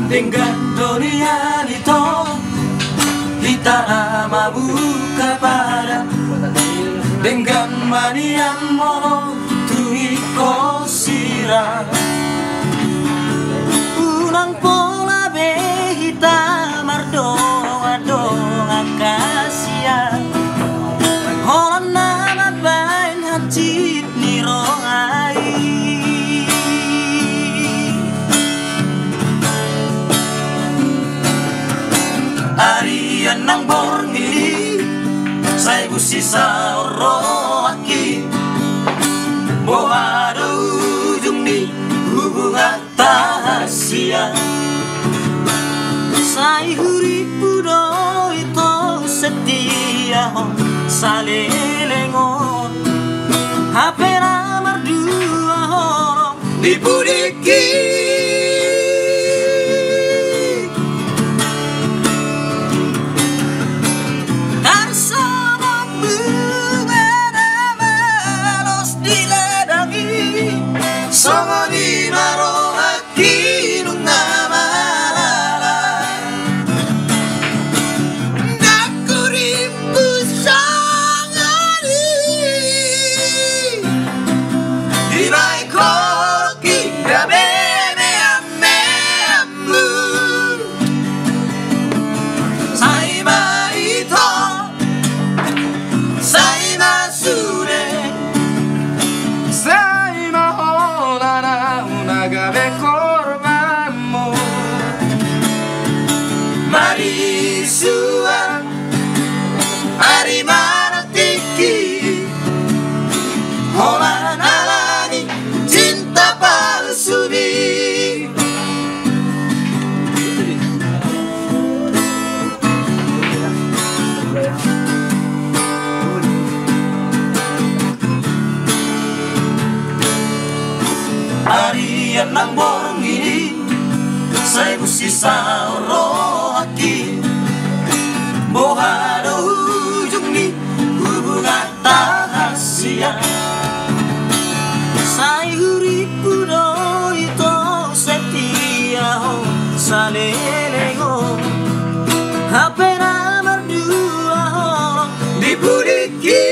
Dengan dunia itu kita mabuka pada dengan manian mono tuiko sira unang pola behita mardoa doa kasia holan nama bain hati niroai Arian nang borngi saya busisa oroaki bahwa ada ujung di hubungan tahasia saya huripu do itu setia salelengon hapera mardua horong dipudiki Somoni maro hati nunga malala Naku rimpu sangari Ibai koki gabe me ame amu Saima ito Saima sure Nagabe korbanmu Marisuan Arimana tiki Holan alani cinta palsu bi Arian nang borong ini saya busisa rohaki bohado ujung di hubungan tahasia saya huripu do itu setia salelego hapera mardua horong dipudiki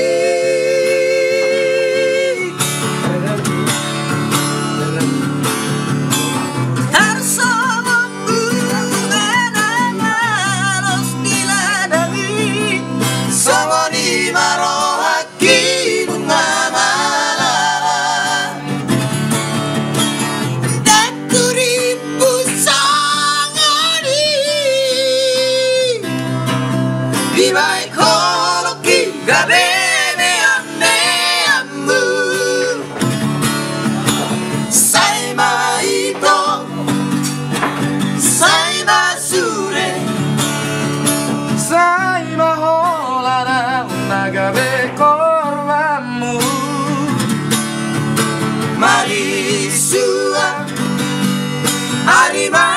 Ibai koloki gabe me ame amu Saima ito Saima sure Saima holana nagabe korbanmu Marisua Arima